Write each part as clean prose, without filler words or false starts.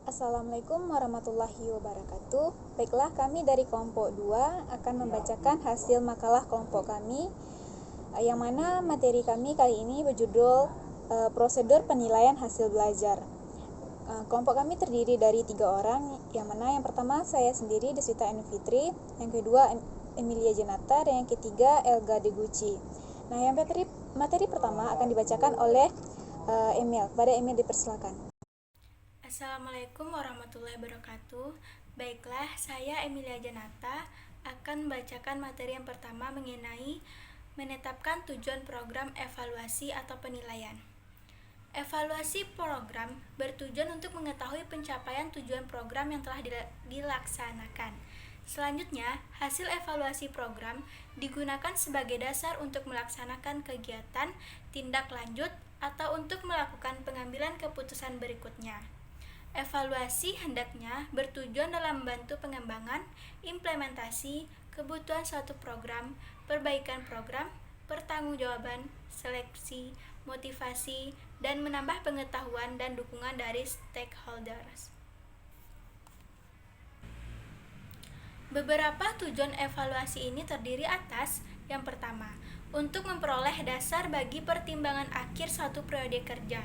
Assalamualaikum warahmatullahi wabarakatuh. Baiklah, kami dari kelompok 2 akan membacakan hasil makalah kelompok kami, yang mana materi kami kali ini berjudul prosedur penilaian hasil belajar. Kelompok kami terdiri dari 3 orang, yang mana yang pertama saya sendiri, Deswita Enu Fitri, yang kedua Emilia Jenata, dan yang ketiga Elga Deguci. Nah, yang materi pertama akan dibacakan oleh Emil. Kepada Emil dipersilakan. Assalamualaikum warahmatullahi wabarakatuh. Baiklah, saya Emilia Janata akan membacakan materi yang pertama mengenai menetapkan tujuan program evaluasi atau penilaian. Evaluasi program bertujuan untuk mengetahui pencapaian tujuan program yang telah dilaksanakan. Selanjutnya, hasil evaluasi program digunakan sebagai dasar untuk melaksanakan kegiatan, tindak lanjut, atau untuk melakukan pengambilan keputusan berikutnya. Evaluasi hendaknya bertujuan dalam membantu pengembangan, implementasi, kebutuhan suatu program, perbaikan program, pertanggungjawaban, seleksi, motivasi, dan menambah pengetahuan dan dukungan dari stakeholders. Beberapa tujuan evaluasi ini terdiri atas: yang pertama, untuk memperoleh dasar bagi pertimbangan akhir suatu periode kerja,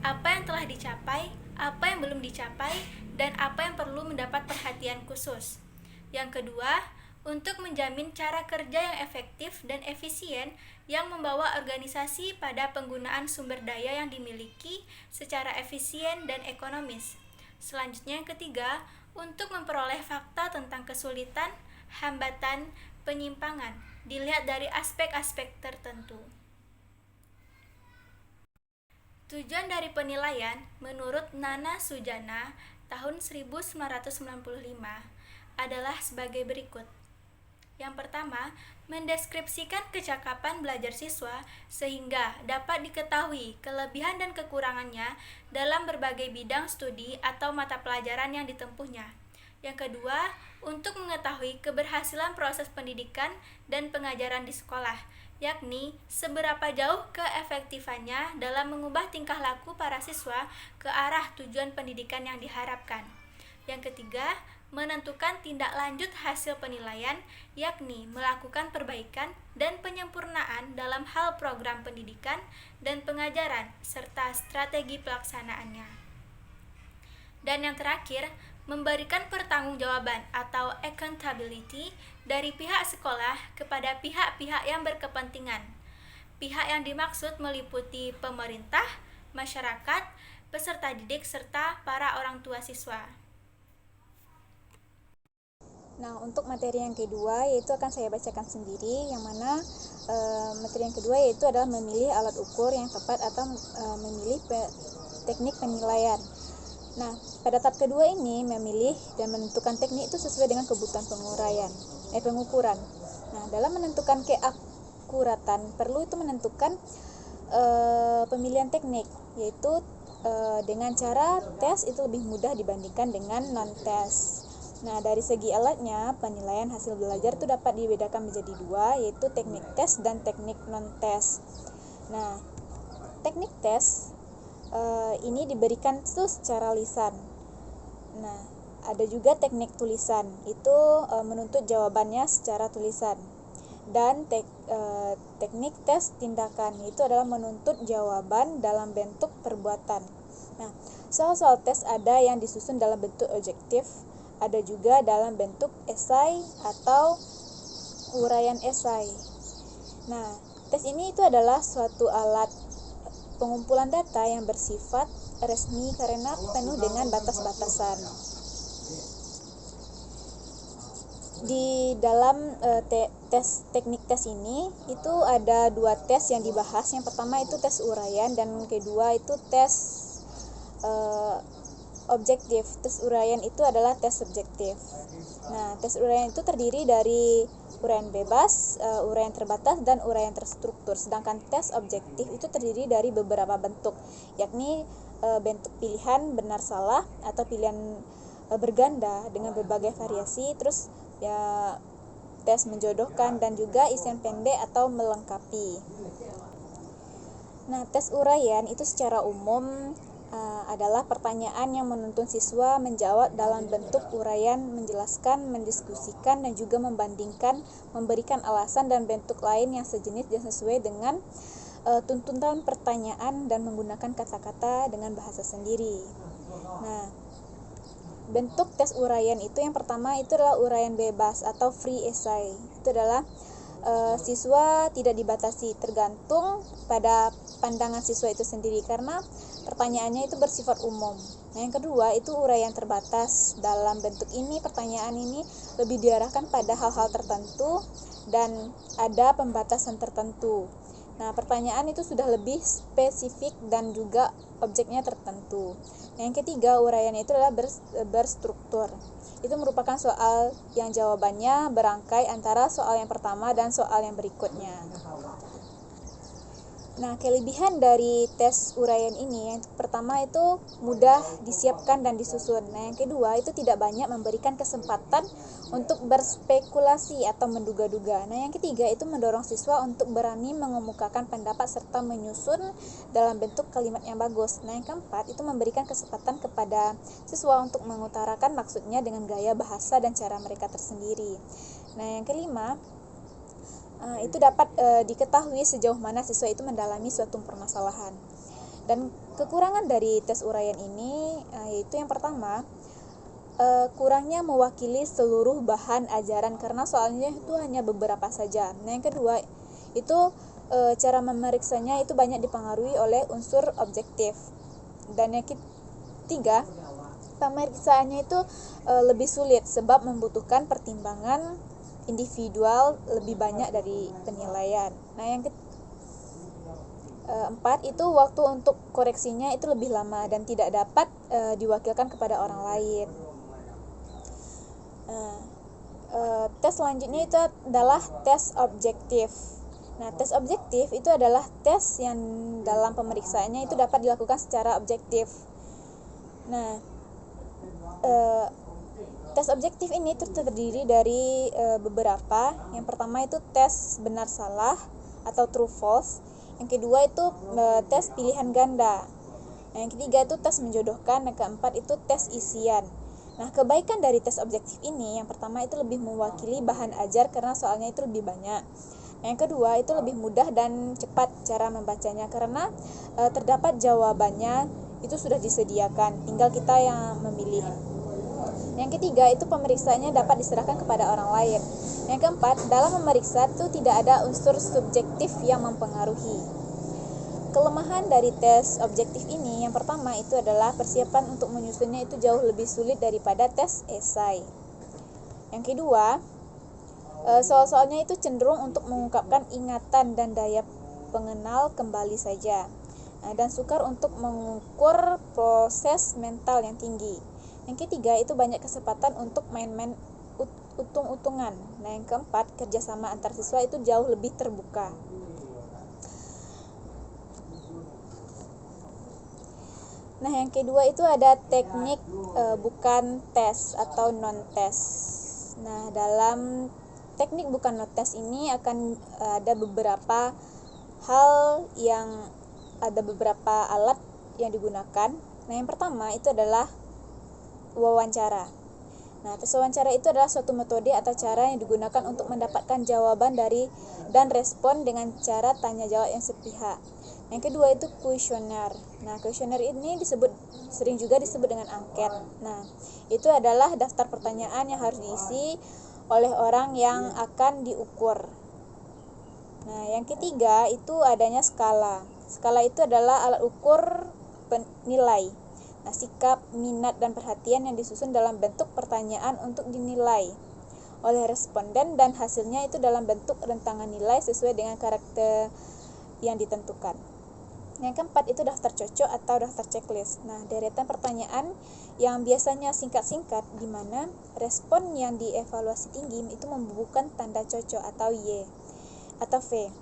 apa yang telah dicapai, apa yang belum dicapai, dan apa yang perlu mendapat perhatian khusus. Yang kedua, untuk menjamin cara kerja yang efektif dan efisien yang membawa organisasi pada penggunaan sumber daya yang dimiliki secara efisien dan ekonomis. Selanjutnya yang ketiga, untuk memperoleh fakta tentang kesulitan, hambatan, penyimpangan, dilihat dari aspek-aspek tertentu. Tujuan dari penilaian menurut Nana Sujana tahun 1995 adalah sebagai berikut. Yang pertama, mendeskripsikan kecakapan belajar siswa sehingga dapat diketahui kelebihan dan kekurangannya dalam berbagai bidang studi atau mata pelajaran yang ditempuhnya. Yang kedua, untuk mengetahui keberhasilan proses pendidikan dan pengajaran di sekolah, yakni seberapa jauh keefektifannya dalam mengubah tingkah laku para siswa ke arah tujuan pendidikan yang diharapkan. Yang ketiga, menentukan tindak lanjut hasil penilaian, yakni melakukan perbaikan dan penyempurnaan dalam hal program pendidikan dan pengajaran serta strategi pelaksanaannya. Dan yang terakhir, memberikan pertanggungjawaban atau accountability dari pihak sekolah kepada pihak-pihak yang berkepentingan. Pihak yang dimaksud meliputi pemerintah, masyarakat, peserta didik, serta para orang tua siswa. Nah, untuk materi yang kedua yaitu akan saya bacakan sendiri, yang mana materi yang kedua yaitu adalah memilih alat ukur yang tepat atau memilih teknik penilaian. Nah, pada tahap kedua ini memilih dan menentukan teknik itu sesuai dengan kebutuhan pengukuran. Nah, dalam menentukan keakuratan perlu itu menentukan pemilihan teknik, yaitu dengan cara tes itu lebih mudah dibandingkan dengan non-tes. Nah, dari segi alatnya, penilaian hasil belajar itu dapat dibedakan menjadi dua, yaitu teknik tes dan teknik non-tes. Nah, teknik tes ini diberikan itu secara lisan. Nah, ada juga teknik tulisan, itu menuntut jawabannya secara tulisan. Dan teknik tes tindakan itu adalah menuntut jawaban dalam bentuk perbuatan. Nah, soal-soal tes ada yang disusun dalam bentuk objektif, ada juga dalam bentuk esai atau uraian esai. Nah, tes ini itu adalah suatu alat pengumpulan data yang bersifat resmi karena penuh dengan batas-batasan. Di dalam teknik tes ini itu ada dua tes yang dibahas. Yang pertama itu tes uraian dan kedua itu tes objektif. Tes uraian itu adalah tes subjektif. Nah, tes uraian itu terdiri dari uraian bebas, uraian terbatas, dan uraian terstruktur. Sedangkan tes objektif itu terdiri dari beberapa bentuk, yakni bentuk pilihan benar salah atau pilihan berganda dengan berbagai variasi, terus ya tes menjodohkan, dan juga isian pendek atau melengkapi. Nah, tes uraian itu secara umum adalah pertanyaan yang menuntun siswa menjawab dalam bentuk uraian, menjelaskan, mendiskusikan, dan juga membandingkan, memberikan alasan dan bentuk lain yang sejenis dan sesuai dengan tuntutan pertanyaan dan menggunakan kata-kata dengan bahasa sendiri. Nah, bentuk tes uraian itu yang pertama itu adalah uraian bebas atau free essay. Itu adalah siswa tidak dibatasi, tergantung pada pandangan siswa itu sendiri karena pertanyaannya itu bersifat umum. Nah, yang kedua itu uraian terbatas. Dalam bentuk ini pertanyaan ini lebih diarahkan pada hal-hal tertentu dan ada pembatasan tertentu. Nah, pertanyaan itu sudah lebih spesifik dan juga objeknya tertentu. Nah, yang ketiga, uraian itu adalah berstruktur. Itu merupakan soal yang jawabannya berangkai antara soal yang pertama dan soal yang berikutnya. Nah, kelebihan dari tes uraian ini, yang pertama itu mudah disiapkan dan disusun. Nah, yang kedua itu tidak banyak memberikan kesempatan untuk berspekulasi atau menduga-duga. Nah, yang ketiga itu mendorong siswa untuk berani mengemukakan pendapat serta menyusun dalam bentuk kalimat yang bagus. Nah, yang keempat itu memberikan kesempatan kepada siswa untuk mengutarakan maksudnya dengan gaya bahasa dan cara mereka tersendiri. Nah, yang kelima itu dapat diketahui sejauh mana siswa itu mendalami suatu permasalahan. Dan kekurangan dari tes uraian ini yaitu yang pertama, kurangnya mewakili seluruh bahan ajaran karena soalnya itu hanya beberapa saja. Nah, yang kedua itu cara memeriksanya itu banyak dipengaruhi oleh unsur objektif. Dan yang ketiga, pemeriksaannya itu lebih sulit sebab membutuhkan pertimbangan individual lebih banyak dari penilaian. Nah, yang keempat itu waktu untuk koreksinya itu lebih lama dan tidak dapat diwakilkan kepada orang lain. Tes selanjutnya itu adalah tes objektif. Nah, tes objektif itu adalah tes yang dalam pemeriksaannya itu dapat dilakukan secara objektif. Nah, tes objektif ini terdiri dari beberapa. Yang pertama itu tes benar salah atau true false. Yang kedua itu tes pilihan ganda. Nah, yang ketiga itu tes menjodohkan. Dan keempat itu tes isian. Nah, kebaikan dari tes objektif ini yang pertama itu lebih mewakili bahan ajar karena soalnya itu lebih banyak. Nah, yang kedua itu lebih mudah dan cepat cara membacanya karena terdapat jawabannya itu sudah disediakan, tinggal kita yang memilih. Yang ketiga itu pemeriksaannya dapat diserahkan kepada orang lain. Yang keempat, dalam memeriksa itu tidak ada unsur subjektif yang mempengaruhi. Kelemahan dari tes objektif ini yang pertama itu adalah persiapan untuk menyusunnya itu jauh lebih sulit daripada tes esai. Yang kedua, soal-soalnya itu cenderung untuk mengungkapkan ingatan dan daya pengenal kembali saja, dan sukar untuk mengukur proses mental yang tinggi. Yang ketiga itu banyak kesempatan untuk main-main utung-utungan. Nah, yang keempat, kerjasama antar siswa itu jauh lebih terbuka. Nah, yang kedua itu ada teknik bukan tes atau non-tes. Nah, dalam teknik bukan non-tes ini akan ada beberapa alat yang digunakan. Nah, yang pertama itu adalah wawancara. Nah, tes wawancara itu adalah suatu metode atau cara yang digunakan untuk mendapatkan jawaban dari dan respon dengan cara tanya jawab yang sepihak. Yang kedua itu kuesioner. Nah, kuesioner ini sering juga disebut dengan angket. Nah, itu adalah daftar pertanyaan yang harus diisi oleh orang yang akan diukur. Nah, yang ketiga itu adanya skala. Skala itu adalah alat ukur nilai. Nah, sikap, minat, dan perhatian yang disusun dalam bentuk pertanyaan untuk dinilai oleh responden dan hasilnya itu dalam bentuk rentangan nilai sesuai dengan karakter yang ditentukan. Yang keempat itu daftar cocok atau daftar checklist. Nah, deretan pertanyaan yang biasanya singkat-singkat di mana respon yang dievaluasi tinggi itu membubuhkan tanda cocok atau Y atau V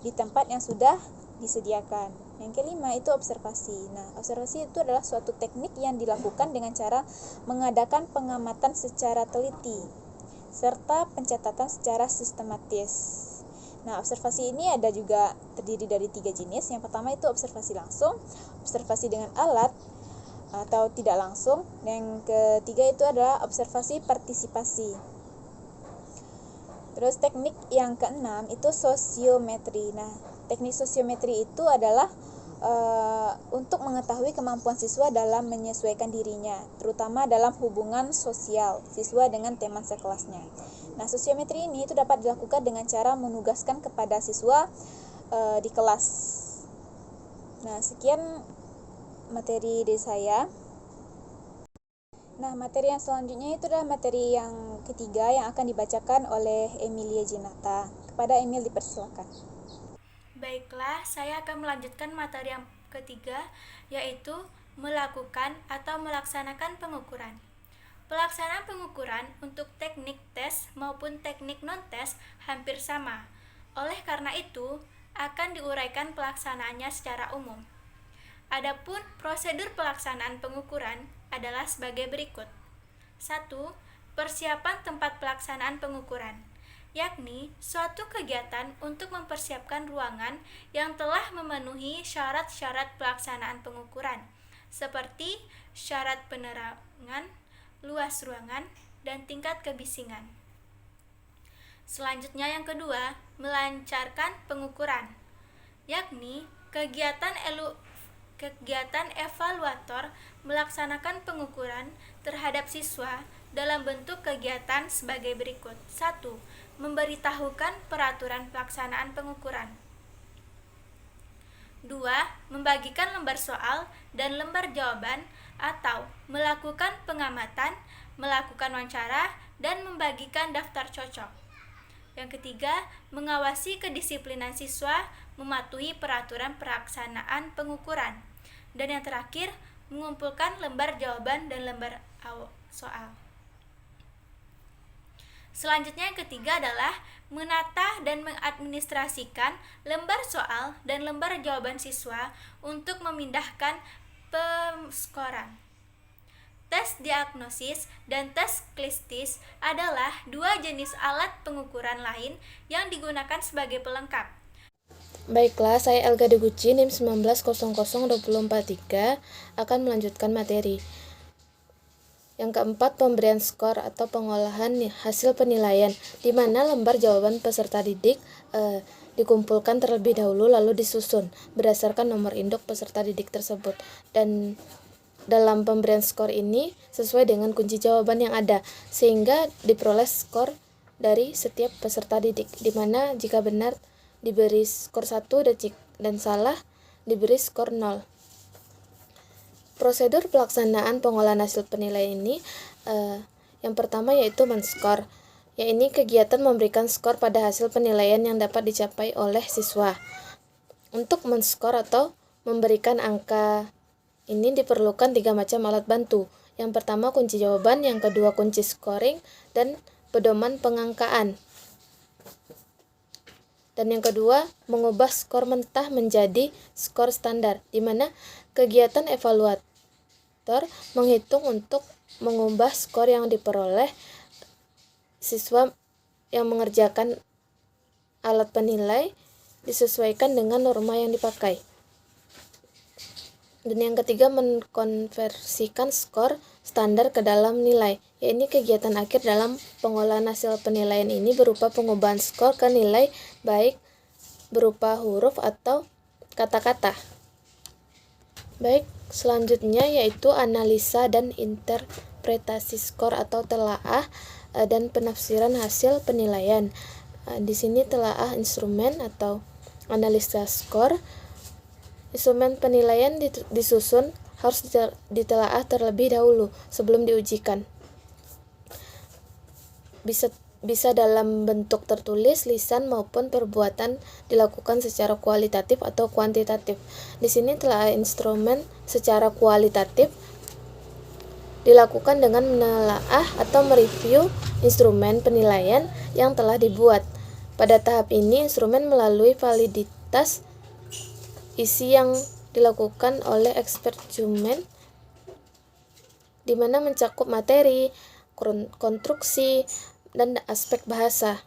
di tempat yang sudah disediakan. Yang kelima itu observasi. Nah, observasi itu adalah suatu teknik yang dilakukan dengan cara mengadakan pengamatan secara teliti serta pencatatan secara sistematis. Nah, observasi ini terdiri dari 3 jenis. Yang pertama itu observasi langsung, observasi dengan alat, atau tidak langsung. Yang ketiga itu adalah observasi partisipasi. Terus teknik yang keenam itu sosiometri. Nah, teknik sosiometri itu adalah untuk mengetahui kemampuan siswa dalam menyesuaikan dirinya, terutama dalam hubungan sosial siswa dengan teman sekelasnya. Nah, sosiometri ini itu dapat dilakukan dengan cara menugaskan kepada siswa di kelas. Nah, sekian materi dari saya. Nah, materi yang selanjutnya itu adalah materi yang ketiga yang akan dibacakan oleh Emilia Jinata. Kepada Emil dipersilakan. Baiklah, saya akan melanjutkan materi yang ketiga, yaitu melakukan atau melaksanakan pengukuran. Pelaksanaan pengukuran untuk teknik tes maupun teknik non-tes hampir sama. Oleh karena itu, akan diuraikan pelaksanaannya secara umum. Adapun prosedur pelaksanaan pengukuran adalah sebagai berikut. 1. Persiapan tempat pelaksanaan pengukuran, yakni suatu kegiatan untuk mempersiapkan ruangan yang telah memenuhi syarat-syarat pelaksanaan pengukuran, seperti syarat penerangan, luas ruangan, dan tingkat kebisingan. Selanjutnya yang kedua, melancarkan pengukuran, yakni kegiatan evaluator melaksanakan pengukuran terhadap siswa dalam bentuk kegiatan sebagai berikut. 1. Memberitahukan peraturan pelaksanaan pengukuran. 2. Membagikan lembar soal dan lembar jawaban atau melakukan pengamatan, melakukan wawancara, dan membagikan daftar cocok. Yang ketiga, mengawasi kedisiplinan siswa mematuhi peraturan pelaksanaan pengukuran. Dan yang terakhir, mengumpulkan lembar jawaban dan lembar soal. Selanjutnya yang ketiga adalah menata dan mengadministrasikan lembar soal dan lembar jawaban siswa untuk memindahkan penskoran. Tes diagnosis dan tes klinis adalah dua jenis alat pengukuran lain yang digunakan sebagai pelengkap. Baiklah, saya Elga Deguci, NIM 19002043 akan melanjutkan materi. Yang keempat, pemberian skor atau pengolahan hasil penilaian, di mana lembar jawaban peserta didik dikumpulkan terlebih dahulu lalu disusun berdasarkan nomor induk peserta didik tersebut. Dan dalam pemberian skor ini sesuai dengan kunci jawaban yang ada, sehingga diperoleh skor dari setiap peserta didik, di mana jika benar diberi skor 1 dan salah diberi skor 0. Prosedur pelaksanaan pengolahan hasil penilaian ini yang pertama yaitu men-skor, yaitu kegiatan memberikan skor pada hasil penilaian yang dapat dicapai oleh siswa. Untuk men-skor atau memberikan angka ini diperlukan 3 macam alat bantu. Yang pertama kunci jawaban, yang kedua kunci scoring, dan pedoman pengangkaan. Dan yang kedua, mengubah skor mentah menjadi skor standar, di mana kegiatan evaluator menghitung untuk mengubah skor yang diperoleh siswa yang mengerjakan alat penilai disesuaikan dengan norma yang dipakai. Dan yang ketiga, mengkonversikan skor standar ke dalam nilai, yaitu kegiatan akhir dalam pengolahan hasil penilaian ini berupa pengubahan skor ke nilai baik berupa huruf atau kata-kata. Baik, selanjutnya yaitu analisa dan interpretasi skor atau telaah dan penafsiran hasil penilaian. Di sini telaah instrumen atau analisa skor. Instrumen penilaian disusun harus ditelaah terlebih dahulu sebelum diujikan. Bisa dalam bentuk tertulis, lisan maupun perbuatan, dilakukan secara kualitatif atau kuantitatif. Di sini telaah instrumen secara kualitatif dilakukan dengan menelaah atau mereview instrumen penilaian yang telah dibuat. Pada tahap ini, instrumen melalui validitas isi yang dilakukan oleh expert judgment, di mana mencakup materi, konstruksi, dan aspek bahasa.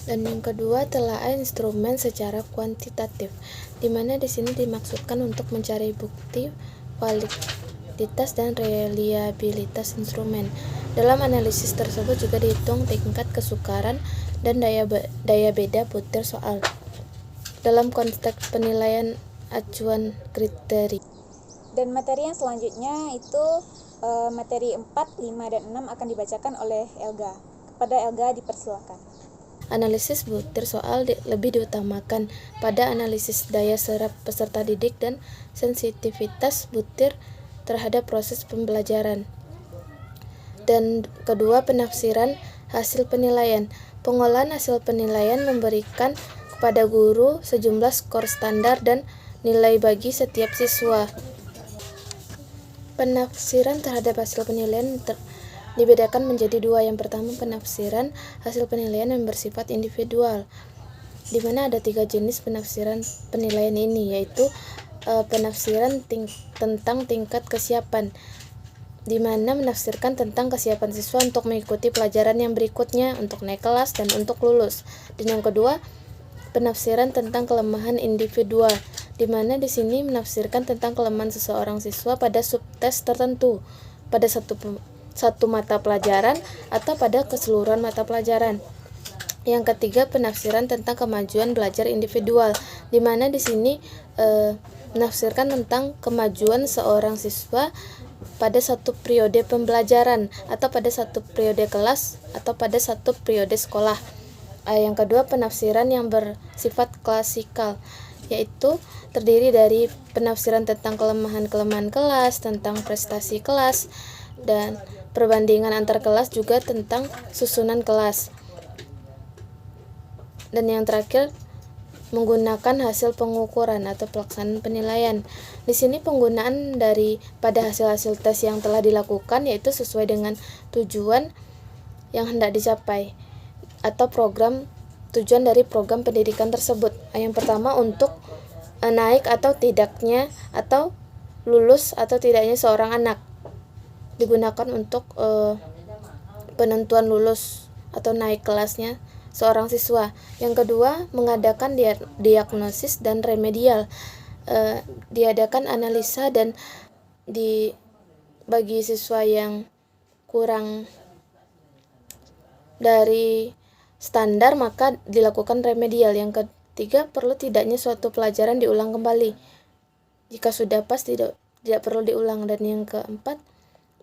Dan yang kedua, telaah instrumen secara kuantitatif, di mana di sini dimaksudkan untuk mencari bukti validitas dan reliabilitas instrumen. Dalam analisis tersebut juga dihitung tingkat kesukaran dan daya beda butir soal. Dalam konteks penilaian acuan kriteria. Dan materi yang selanjutnya itu materi 4, 5, dan 6 akan dibacakan oleh Elga. Kepada Elga dipersilakan. Analisis butir soal lebih diutamakan pada analisis daya serap peserta didik dan sensitivitas butir terhadap proses pembelajaran. Dan kedua, penafsiran hasil penilaian. Pengolahan hasil penilaian memberikan kepada guru sejumlah skor standar dan nilai bagi setiap siswa. Penafsiran terhadap hasil penilaian dibedakan menjadi dua. Yang pertama, penafsiran hasil penilaian yang bersifat individual, di mana ada 3 jenis penafsiran penilaian ini, yaitu penafsiran tentang tingkat kesiapan, di mana menafsirkan tentang kesiapan siswa untuk mengikuti pelajaran yang berikutnya, untuk naik kelas, dan untuk lulus. Dan yang kedua, penafsiran tentang kelemahan individual, di mana di sini menafsirkan tentang kelemahan seseorang siswa pada subtes tertentu, pada satu mata pelajaran atau pada keseluruhan mata pelajaran. Yang ketiga, penafsiran tentang kemajuan belajar individual, di mana di sini menafsirkan tentang kemajuan seorang siswa pada satu periode pembelajaran atau pada satu periode kelas atau pada satu periode sekolah. Yang kedua, penafsiran yang bersifat klasikal, yaitu terdiri dari penafsiran tentang kelemahan-kelemahan kelas, tentang prestasi kelas, dan perbandingan antar kelas, juga tentang susunan kelas. Dan yang terakhir, menggunakan hasil pengukuran atau pelaksanaan penilaian. Di sini penggunaan pada hasil-hasil tes yang telah dilakukan, yaitu sesuai dengan tujuan yang hendak dicapai atau tujuan dari program pendidikan tersebut. Yang pertama, untuk naik atau tidaknya atau lulus atau tidaknya seorang anak, digunakan untuk penentuan lulus atau naik kelasnya seorang siswa. Yang kedua, mengadakan diagnosis dan remedial, diadakan analisa, dan bagi siswa yang kurang dari standar maka dilakukan remedial. Yang ketiga, perlu tidaknya suatu pelajaran diulang kembali. Jika sudah pas, tidak perlu diulang. Dan yang keempat,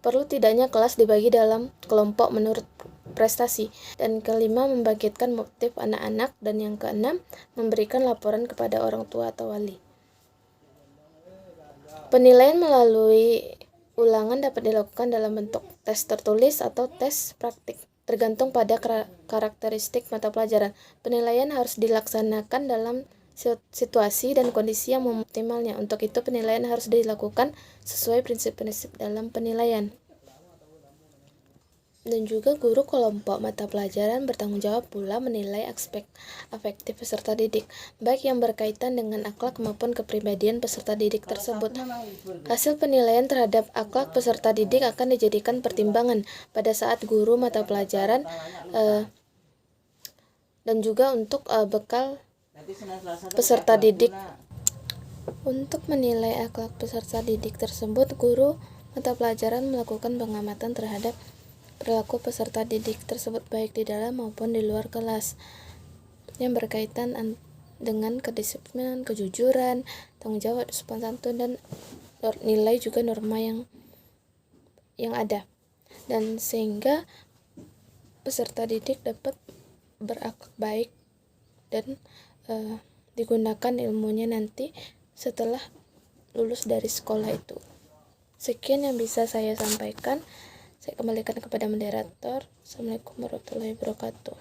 perlu tidaknya kelas dibagi dalam kelompok menurut prestasi. Dan kelima, membangkitkan motif anak-anak. Dan yang keenam, memberikan laporan kepada orang tua atau wali. Penilaian melalui ulangan dapat dilakukan dalam bentuk tes tertulis atau tes praktik, tergantung pada karakteristik mata pelajaran. Penilaian harus dilaksanakan dalam situasi dan kondisi yang mengoptimalnya. Untuk itu, penilaian harus dilakukan sesuai prinsip-prinsip dalam penilaian. Dan juga guru kelompok mata pelajaran bertanggung jawab pula menilai aspek afektif peserta didik, baik yang berkaitan dengan akhlak maupun kepribadian peserta didik tersebut. Hasil penilaian terhadap akhlak peserta didik akan dijadikan pertimbangan pada saat guru mata pelajaran dan juga untuk bekal peserta didik. Untuk menilai akhlak peserta didik tersebut, guru mata pelajaran melakukan pengamatan terhadap perilaku peserta didik tersebut baik di dalam maupun di luar kelas, yang berkaitan dengan kedisiplinan, kejujuran, tanggung jawab, sopan santun, dan nilai juga norma yang ada, dan sehingga peserta didik dapat berakhlak baik dan digunakan ilmunya nanti setelah lulus dari sekolah itu. Sekian yang bisa saya sampaikan. Saya kembalikan kepada moderator. Assalamualaikum warahmatullahi wabarakatuh.